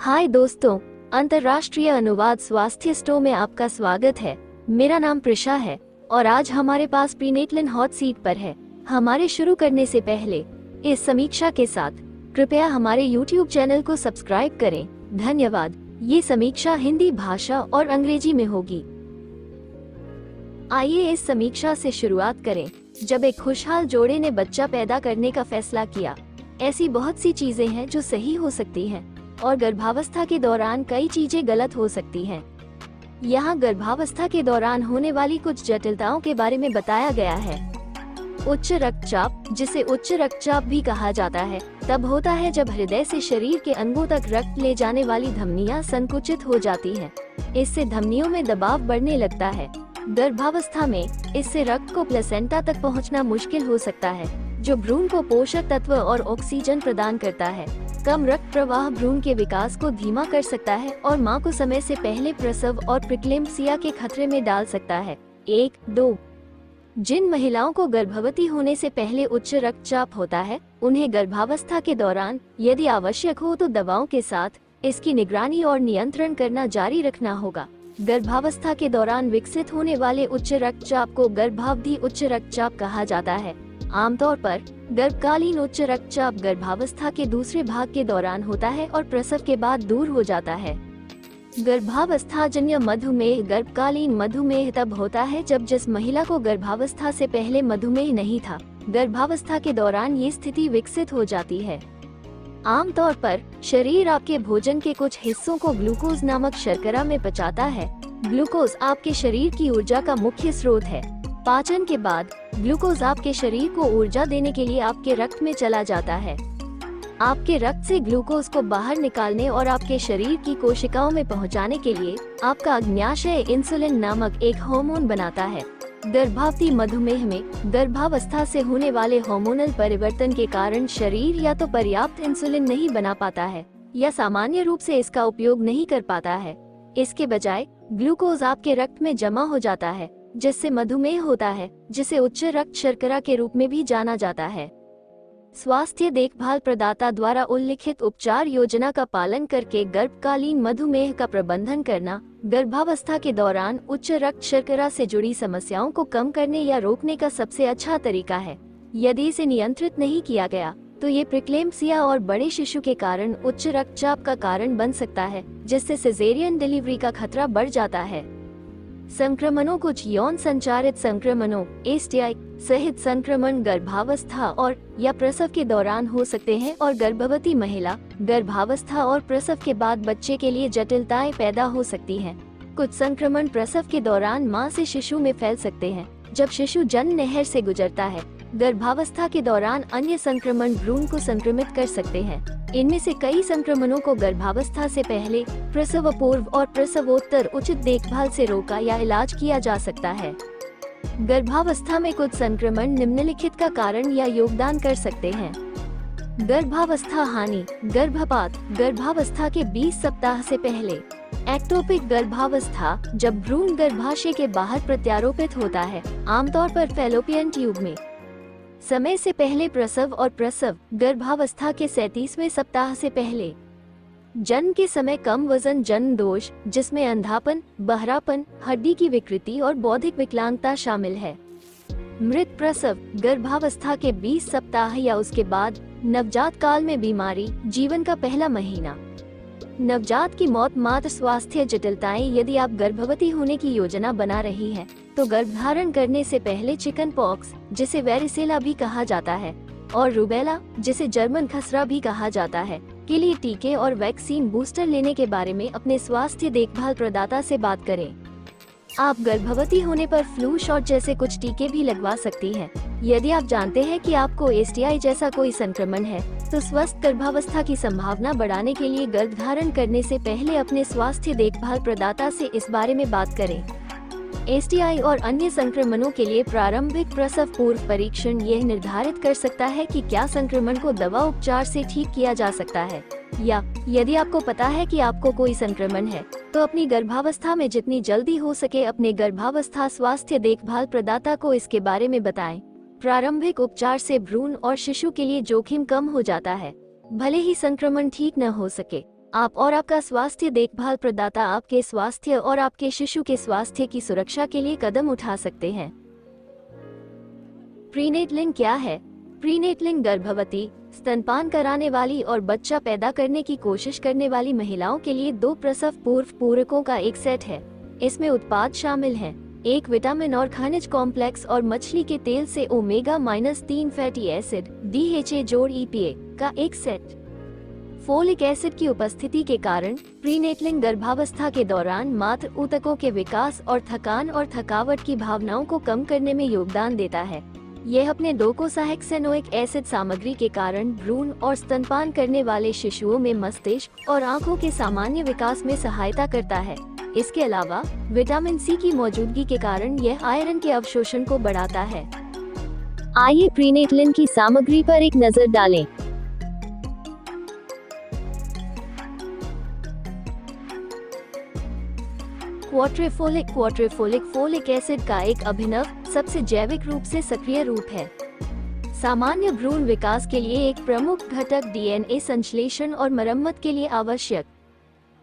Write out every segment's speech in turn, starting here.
हाय दोस्तों, अंतर्राष्ट्रीय अनुवाद स्वास्थ्य स्टो में आपका स्वागत है। मेरा नाम प्रिशा है और आज हमारे पास प्रीनेटल हॉट सीट पर है। हमारे शुरू करने से पहले इस समीक्षा के साथ कृपया हमारे YouTube चैनल को सब्सक्राइब करें। धन्यवाद। ये समीक्षा हिंदी भाषा और अंग्रेजी में होगी। आइए इस समीक्षा से शुरुआत करें। जब एक खुशहाल जोड़े ने बच्चा पैदा करने का फैसला किया, ऐसी बहुत सी चीजें हैं जो सही हो सकती हैं और गर्भावस्था के दौरान कई चीजें गलत हो सकती हैं। यहाँ गर्भावस्था के दौरान होने वाली कुछ जटिलताओं के बारे में बताया गया है। उच्च रक्तचाप, जिसे उच्च रक्तचाप भी कहा जाता है, तब होता है जब हृदय से शरीर के अंगों तक रक्त ले जाने वाली धमनियां संकुचित हो जाती हैं। इससे धमनियों में दबाव बढ़ने लगता है। गर्भावस्था में इससे रक्त को प्लेसेंटा तक पहुंचना मुश्किल हो सकता है, जो भ्रूण को पोषक तत्व और ऑक्सीजन प्रदान करता है। कम रक्त प्रवाह भ्रूण के विकास को धीमा कर सकता है और मां को समय से पहले प्रसव और प्रीक्लेम्पसिया के खतरे में डाल सकता है। 1-2 जिन महिलाओं को गर्भवती होने से पहले उच्च रक्तचाप होता है, उन्हें गर्भावस्था के दौरान यदि आवश्यक हो तो दवाओं के साथ इसकी निगरानी और नियंत्रण करना जारी रखना होगा। गर्भावस्था के दौरान विकसित होने वाले उच्च रक्तचाप को गर्भावधि उच्च रक्तचाप कहा जाता है। आमतौर पर गर्भकालीन उच्च रक्तचाप गर्भावस्था के दूसरे भाग के दौरान होता है और प्रसव के बाद दूर हो जाता है। गर्भावस्थाजन्य मधुमेह गर्भकालीन मधुमेह तब होता है जब जिस महिला को गर्भावस्था से पहले मधुमेह नहीं था, गर्भावस्था के दौरान ये स्थिति विकसित हो जाती है। आमतौर पर शरीर आपके भोजन के कुछ हिस्सों को ग्लूकोज नामक शर्करा में पचाता है। ग्लूकोज आपके शरीर की ऊर्जा का मुख्य स्रोत है। पाचन के बाद ग्लूकोज आपके शरीर को ऊर्जा देने के लिए आपके रक्त में चला जाता है। आपके रक्त से ग्लूकोज को बाहर निकालने और आपके शरीर की कोशिकाओं में पहुंचाने के लिए आपका अग्न्याशय इंसुलिन नामक एक हार्मोन बनाता है। गर्भावधि मधुमेह में गर्भावस्था से होने वाले हार्मोनल परिवर्तन के कारण शरीर या तो पर्याप्त इंसुलिन नहीं बना पाता है या सामान्य रूप से इसका उपयोग नहीं कर पाता है। इसके बजाय ग्लूकोज आपके रक्त में जमा हो जाता है, जिससे मधुमेह होता है, जिसे उच्च रक्त शर्करा के रूप में भी जाना जाता है। स्वास्थ्य देखभाल प्रदाता द्वारा उल्लिखित उपचार योजना का पालन करके गर्भकालीन मधुमेह का प्रबंधन करना गर्भावस्था के दौरान उच्च रक्त शर्करा से जुड़ी समस्याओं को कम करने या रोकने का सबसे अच्छा तरीका है। यदि इसे नियंत्रित नहीं किया गया तो ये प्रीक्लेम्पसिया और बड़े शिशु के कारण उच्च रक्तचाप का कारण बन सकता है, जिससे सिजेरियन डिलीवरी का खतरा बढ़ जाता है। संक्रमणों कुछ यौन संचारित संक्रमणों STI सहित संक्रमण गर्भावस्था और या प्रसव के दौरान हो सकते हैं और गर्भवती महिला गर्भावस्था और प्रसव के बाद बच्चे के लिए जटिलताएं पैदा हो सकती हैं। कुछ संक्रमण प्रसव के दौरान मां से शिशु में फैल सकते हैं जब शिशु जन्म नहर से गुजरता है। गर्भावस्था के दौरान अन्य संक्रमण भ्रूण को संक्रमित कर सकते हैं। इनमें से कई संक्रमणों को गर्भावस्था से पहले, प्रसव पूर्व और प्रसवोत्तर उचित देखभाल से रोका या इलाज किया जा सकता है। गर्भावस्था में कुछ संक्रमण निम्नलिखित का कारण या योगदान कर सकते हैं। गर्भावस्था हानि गर्भपात गर्भावस्था के 20 सप्ताह से पहले। एक्टोपिक गर्भावस्था जब भ्रूण गर्भाशय के बाहर प्रत्यारोपित होता है, आमतौर पर फैलोपियन ट्यूब में। समय से पहले प्रसव और प्रसव गर्भावस्था के 37वें सप्ताह से पहले। जन्म के समय कम वजन जन्म दोष, जिसमें अंधापन, बहरापन, हड्डी की विकृति और बौद्धिक विकलांगता शामिल है। मृत प्रसव गर्भावस्था के 20 सप्ताह या उसके बाद। नवजात काल में बीमारी जीवन का पहला महीना। नवजात की मौत मात्र स्वास्थ्य जटिलताएं यदि आप गर्भवती होने की योजना बना रही हैं, तो गर्भधारण करने से पहले चिकन पॉक्स, जिसे वेरिसेला भी कहा जाता है, और रूबेला, जिसे जर्मन खसरा भी कहा जाता है, के लिए टीके और वैक्सीन बूस्टर लेने के बारे में अपने स्वास्थ्य देखभाल प्रदाता से बात करें। आप गर्भवती होने पर फ्लू शॉट जैसे कुछ टीके भी लगवा सकती हैं। यदि आप जानते हैं कि आपको STI जैसा कोई संक्रमण है, तो स्वस्थ गर्भावस्था की संभावना बढ़ाने के लिए गर्भधारण करने से पहले अपने स्वास्थ्य देखभाल प्रदाता से इस बारे में बात करें। STI और अन्य संक्रमणों के लिए प्रारंभिक प्रसव पूर्व परीक्षण यह निर्धारित कर सकता है कि क्या संक्रमण को दवा उपचार से ठीक किया जा सकता है, या यदि आपको पता है कि आपको कोई संक्रमण है, तो अपनी गर्भावस्था में जितनी जल्दी हो सके अपने गर्भावस्था स्वास्थ्य देखभाल प्रदाता को इसके बारे में बताएं। प्रारंभिक उपचार से भ्रूण और शिशु के लिए जोखिम कम हो जाता है, भले ही संक्रमण ठीक न हो सके। आप और आपका स्वास्थ्य देखभाल प्रदाता आपके स्वास्थ्य और आपके शिशु के स्वास्थ्य की सुरक्षा के लिए कदम उठा सकते हैं। प्रीनेटलिंग क्या है? प्रीनेटलिंग गर्भवती, स्तनपान कराने वाली और बच्चा पैदा करने की कोशिश करने वाली महिलाओं के लिए 2 प्रसव पूर्व पूरकों का एक सेट है। इसमें उत्पाद शामिल हैं: एक विटामिन और खनिज कॉम्प्लेक्स और मछली के तेल से ओमेगा-3 फैटी एसिड DHA जोड़ EPA का एक सेट। फोलिक एसिड की उपस्थिति के कारण प्रीनेटलिंग गर्भावस्था के दौरान मातृ ऊतकों के विकास और थकान और थकावट की भावनाओं को कम करने में योगदान देता है। यह अपने डोकोसाहेक्सेनोइक एसिड सामग्री के कारण भ्रूण और स्तनपान करने वाले शिशुओं में मस्तिष्क और आंखों के सामान्य विकास में सहायता करता है। इसके अलावा विटामिन सी की मौजूदगी के कारण यह आयरन के अवशोषण को बढ़ाता है। आइए प्रीनेटलिन की सामग्री पर एक नजर डालें। क्वाड्रिफोलिक फोलिक एसिड का एक अभिनव, सबसे जैविक रूप से सक्रिय रूप है। सामान्य भ्रूण विकास के लिए एक प्रमुख घटक DNA संश्लेषण और मरम्मत के लिए आवश्यक।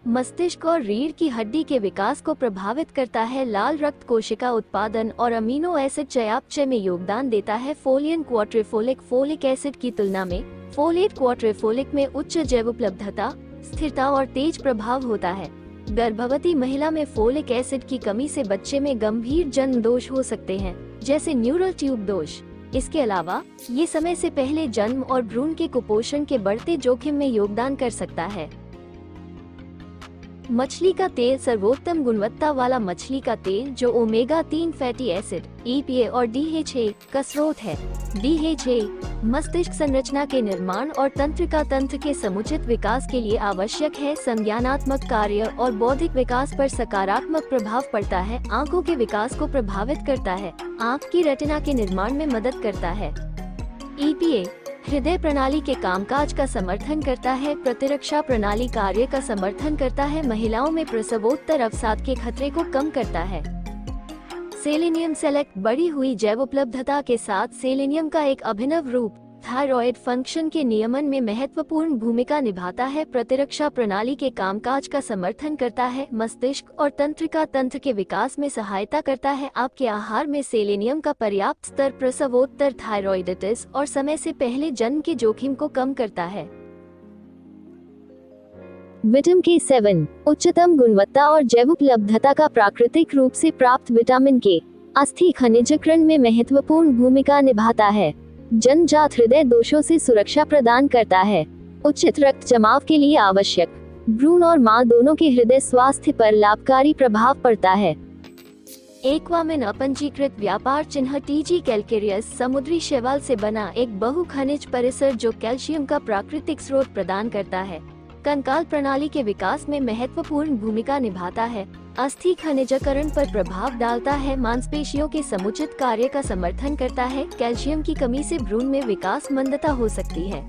मस्तिष्क और रीढ़ की हड्डी के विकास को प्रभावित करता है। लाल रक्त कोशिका उत्पादन और अमीनो एसिड चयापचय में योगदान देता है। फोलियन क्वाड्रिफोलिक फोलिक एसिड की तुलना में फोलेट क्वाड्रिफोलिक में उच्च जैवोपलब्धता, स्थिरता और तेज प्रभाव होता है। गर्भवती महिला में फोलिक एसिड की कमी से बच्चे में गंभीर जन्म दोष हो सकते हैं, जैसे न्यूरल ट्यूब दोष। इसके अलावा ये समय से पहले जन्म और भ्रूण के कुपोषण के बढ़ते जोखिम में योगदान कर सकता है। मछली का तेल सर्वोत्तम गुणवत्ता वाला मछली का तेल जो ओमेगा-3 फैटी एसिड EPA और DHA का स्रोत है। DHA मस्तिष्क संरचना के निर्माण और तंत्रिका तंत्र के समुचित विकास के लिए आवश्यक है। संज्ञानात्मक कार्य और बौद्धिक विकास पर सकारात्मक प्रभाव पड़ता है। आंखों के विकास को प्रभावित करता है। आंख की रेटिना के निर्माण में मदद करता है। EPA हृदय प्रणाली के कामकाज का समर्थन करता है। प्रतिरक्षा प्रणाली कार्य का समर्थन करता है। महिलाओं में प्रसवोत्तर अवसाद के खतरे को कम करता है। सेलेनियम सेलेक्ट बढ़ी हुई जैवोपलब्धता के साथ सेलेनियम का एक अभिनव रूप थायराइड फंक्शन के नियमन में महत्वपूर्ण भूमिका निभाता है। प्रतिरक्षा प्रणाली के कामकाज का समर्थन करता है। मस्तिष्क और तंत्रिका तंत्र के विकास में सहायता करता है। आपके आहार में सेलेनियम का पर्याप्त स्तर प्रसवोत्तर थायराइडिटिस और समय से पहले जन्म के जोखिम को कम करता है। विटामिन K7 उच्चतम गुणवत्ता और जैवोपलब्धता का प्राकृतिक रूप से प्राप्त विटामिन के अस्थि खनिजीकरण में महत्वपूर्ण भूमिका निभाता है। जन्मजात हृदय दोषों से सुरक्षा प्रदान करता है। उचित रक्त जमाव के लिए आवश्यक भ्रूण और मां दोनों के हृदय स्वास्थ्य पर लाभकारी प्रभाव पड़ता है। एक्वामिन अपंजीकृत व्यापार चिन्ह TG कैल्केरियस समुद्री शैवाल से बना एक बहु खनिज परिसर जो कैल्शियम का प्राकृतिक स्रोत प्रदान करता है। कंकाल प्रणाली के विकास में महत्वपूर्ण भूमिका निभाता है। अस्थि खनिजीकरण पर प्रभाव डालता है। मांसपेशियों के समुचित कार्य का समर्थन करता है। कैल्शियम की कमी से भ्रूण में विकास मंदता हो सकती है।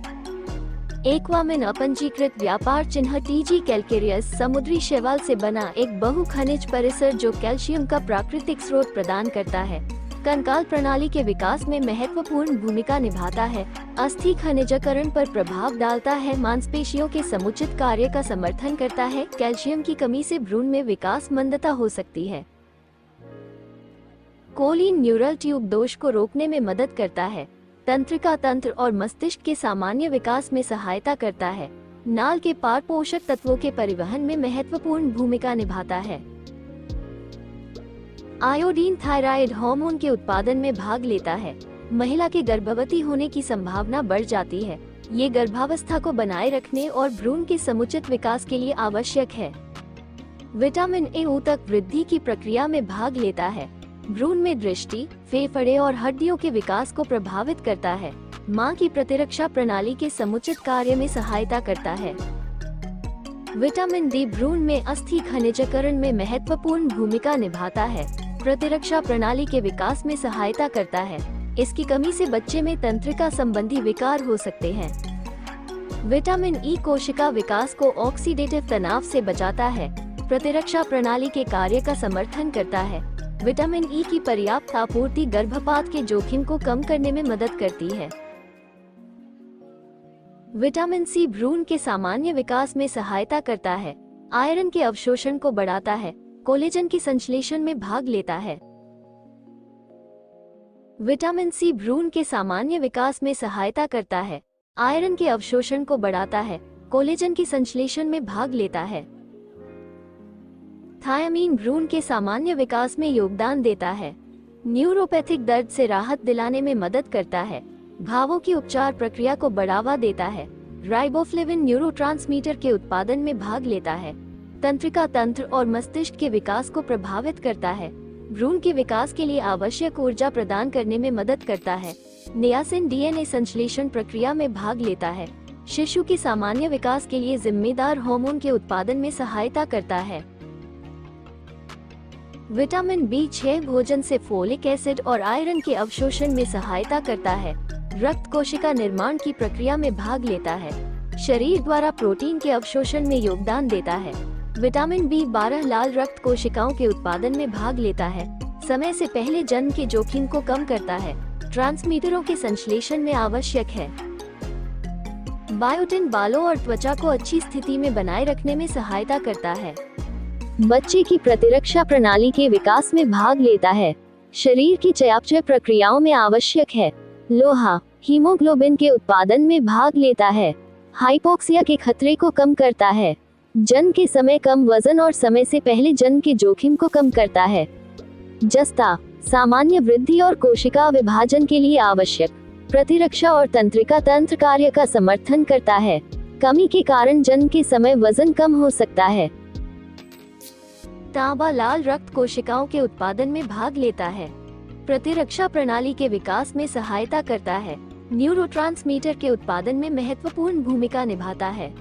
एक्वामिन अपंजीकृत व्यापार चिन्ह TG कैल्केरियस समुद्री शैवाल से बना एक बहु खनिज परिसर जो कैल्शियम का प्राकृतिक स्रोत प्रदान करता है। कंकाल प्रणाली के विकास में महत्वपूर्ण भूमिका निभाता है। अस्थि खनिजीकरण पर प्रभाव डालता है। मांसपेशियों के समुचित कार्य का समर्थन करता है। कैल्शियम की कमी से भ्रूण में विकास मंदता हो सकती है। कोलिन न्यूरल ट्यूब दोष को रोकने में मदद करता है। तंत्रिका तंत्र और मस्तिष्क के सामान्य विकास में सहायता करता है। नाल के पार पोषक तत्वों के परिवहन में महत्वपूर्ण भूमिका निभाता है। आयोडीन थायराइड हार्मोन के उत्पादन में भाग लेता है। महिला के गर्भवती होने की संभावना बढ़ जाती है। ये गर्भावस्था को बनाए रखने और भ्रूण के समुचित विकास के लिए आवश्यक है। विटामिन A ऊतक वृद्धि की प्रक्रिया में भाग लेता है। भ्रूण में दृष्टि, फेफड़े और हड्डियों के विकास को प्रभावित करता है। मां की प्रतिरक्षा प्रणाली के समुचित कार्य में सहायता करता है। विटामिन D भ्रूण में अस्थि खनिजीकरण में महत्वपूर्ण भूमिका निभाता है। प्रतिरक्षा प्रणाली के विकास में सहायता करता है। इसकी कमी से बच्चे में तंत्रिका संबंधी विकार हो सकते हैं। विटामिन E कोशिका विकास को ऑक्सीडेटिव तनाव से बचाता है। प्रतिरक्षा प्रणाली के कार्य का समर्थन करता है। विटामिन E की पर्याप्त आपूर्ति गर्भपात के जोखिम को कम करने में मदद करती है। विटामिन सी भ्रूण के सामान्य विकास में सहायता करता है, आयरन के अवशोषण को बढ़ाता है, कोलेजन की संश्लेषण में भाग लेता है। विटामिन सी भ्रूण के सामान्य विकास में सहायता करता है, आयरन के अवशोषण को बढ़ाता है, कोलेजन की संश्लेषण में भाग लेता है। थायामीन भ्रूण के सामान्य विकास में योगदान देता है, न्यूरोपैथिक दर्द से राहत दिलाने में मदद करता है, घावों की उपचार प्रक्रिया को बढ़ावा देता है, राइबोफ्लेविन न्यूरोट्रांसमीटर के उत्पादन में भाग लेता है, तंत्रिका तंत्र और मस्तिष्क के विकास को प्रभावित करता है, भ्रूण के विकास के लिए आवश्यक ऊर्जा प्रदान करने में मदद करता है, नियासिन डीएनए संश्लेषण प्रक्रिया में भाग लेता है, शिशु के सामान्य विकास के लिए जिम्मेदार हार्मोन के उत्पादन में सहायता करता है। विटामिन B6 भोजन से फोलिक एसिड और आयरन के अवशोषण में सहायता करता है, रक्त कोशिका निर्माण की प्रक्रिया में भाग लेता है, शरीर द्वारा प्रोटीन के अवशोषण में योगदान देता है। विटामिन B12 लाल रक्त कोशिकाओं के उत्पादन में भाग लेता है, समय से पहले जन्म के जोखिम को कम करता है, ट्रांसमीटरों के संश्लेषण में आवश्यक है। बायोटिन बालों और त्वचा को अच्छी स्थिति में बनाए रखने में सहायता करता है, बच्चे की प्रतिरक्षा प्रणाली के विकास में भाग लेता है, शरीर की चयापचय प्रक्रियाओं में आवश्यक है, लोहा हीमोग्लोबिन के उत्पादन में भाग लेता है, हाइपोक्सिया के खतरे को कम करता है, जन्म के समय कम वजन और समय से पहले जन्म के जोखिम को कम करता है। जस्ता सामान्य वृद्धि और कोशिका विभाजन के लिए आवश्यक प्रतिरक्षा और तंत्रिका तंत्र कार्य का समर्थन करता है, कमी के कारण जन्म के समय वजन कम हो सकता है। तांबा लाल रक्त कोशिकाओं के उत्पादन में भाग लेता है, प्रतिरक्षा प्रणाली के विकास में सहायता करता है, न्यूरोट्रांसमीटर के उत्पादन में महत्वपूर्ण भूमिका निभाता है।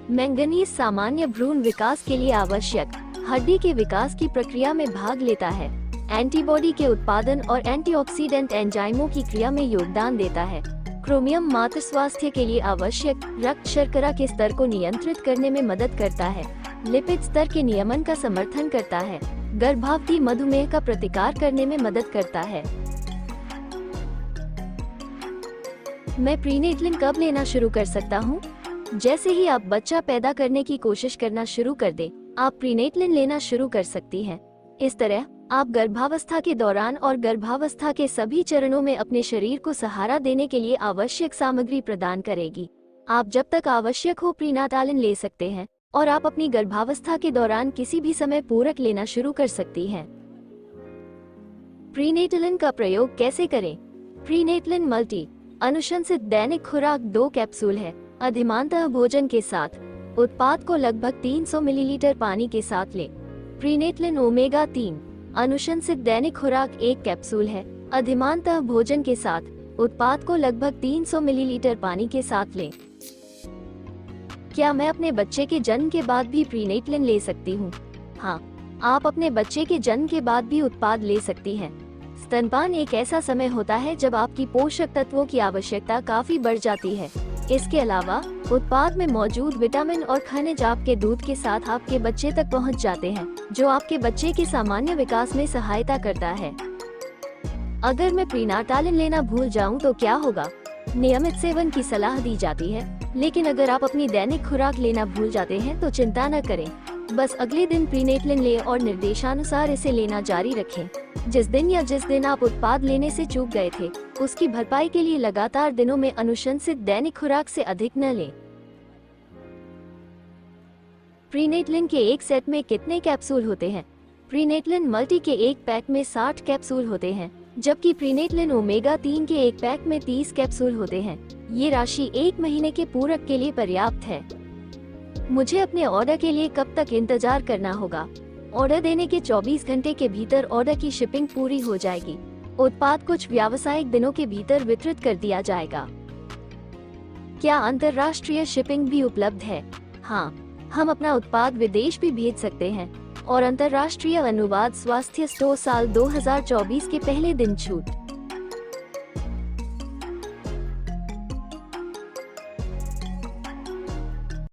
मैंगनीज सामान्य भ्रूण विकास के लिए आवश्यक हड्डी के विकास की प्रक्रिया में भाग लेता है, एंटीबॉडी के उत्पादन और एंटीऑक्सीडेंट एंजाइमों की क्रिया में योगदान देता है। क्रोमियम मातृ स्वास्थ्य के लिए आवश्यक रक्त शर्करा के स्तर को नियंत्रित करने में मदद करता है, लिपिड स्तर के नियमन का समर्थन करता है, गर्भावधि मधुमेह का प्रतिकार करने में मदद करता है। मैं प्रीनेटलिन कब लेना शुरू कर सकता हूँ? जैसे ही आप बच्चा पैदा करने की कोशिश करना शुरू कर दें, आप प्रीनेटलिन लेना शुरू कर सकती हैं। इस तरह आप गर्भावस्था के दौरान और गर्भावस्था के सभी चरणों में अपने शरीर को सहारा देने के लिए आवश्यक सामग्री प्रदान करेगी। आप जब तक आवश्यक हो प्रीनाटालिन ले सकते हैं और आप अपनी गर्भावस्था के दौरान किसी भी समय पूरक लेना शुरू कर सकती हैं। प्रीनेटलिन का प्रयोग कैसे करें? प्रीनेटलिन मल्टी अनुशंसित दैनिक खुराक 2 कैप्सूल है, अधिमानतः भोजन के साथ। उत्पाद को लगभग 300 मिलीलीटर पानी के साथ लें। प्रीनेटलिन ओमेगा 3 अनुशंसित दैनिक खुराक 1 कैप्सूल है, अधिमानतः भोजन के साथ। उत्पाद को लगभग 300 मिलीलीटर पानी के साथ लें। क्या मैं अपने बच्चे के जन्म के बाद भी प्रीनेटलिन ले सकती हूँ? हाँ, आप अपने बच्चे के जन्म के बाद भी उत्पाद ले सकती हैं। स्तनपान एक ऐसा समय होता है जब आपकी पोषक तत्वों की आवश्यकता काफी बढ़ जाती है। इसके अलावा उत्पाद में मौजूद विटामिन और खनिज आपके दूध के साथ आपके बच्चे तक पहुंच जाते हैं, जो आपके बच्चे के सामान्य विकास में सहायता करता है। अगर मैं प्रीनाटालिन लेना भूल जाऊं तो क्या होगा? नियमित सेवन की सलाह दी जाती है, लेकिन अगर आप अपनी दैनिक खुराक लेना भूल जाते हैं तो चिंता न करें। बस अगले दिन प्रीनेटलिन लें और निर्देशानुसार इसे लेना जारी रखें। जिस दिन आप उत्पाद लेने से चूक गए थे, उसकी भरपाई के लिए लगातार दिनों में अनुशंसित दैनिक खुराक से अधिक न लें। प्रीनेटलिन के एक सेट में कितने कैप्सूल होते हैं? प्रीनेटलिन मल्टी के एक पैक में 60 कैप्सूल होते हैं, जबकि प्रीनेटलिन ओमेगा 3 के एक पैक में 30 कैप्सूल होते हैं। ये राशि 1 महीने के पूरक के लिए पर्याप्त है। मुझे अपने ऑर्डर के लिए कब तक इंतजार करना होगा? ऑर्डर देने के 24 घंटे के भीतर ऑर्डर की शिपिंग पूरी हो जाएगी। उत्पाद कुछ व्यावसायिक दिनों के भीतर वितरित कर दिया जाएगा। क्या अंतर्राष्ट्रीय शिपिंग भी उपलब्ध है? हाँ, हम अपना उत्पाद विदेश भी भेज सकते हैं और अंतर्राष्ट्रीय अनुवाद स्वास्थ्य स्टोर साल 2024 के पहले दिन छूट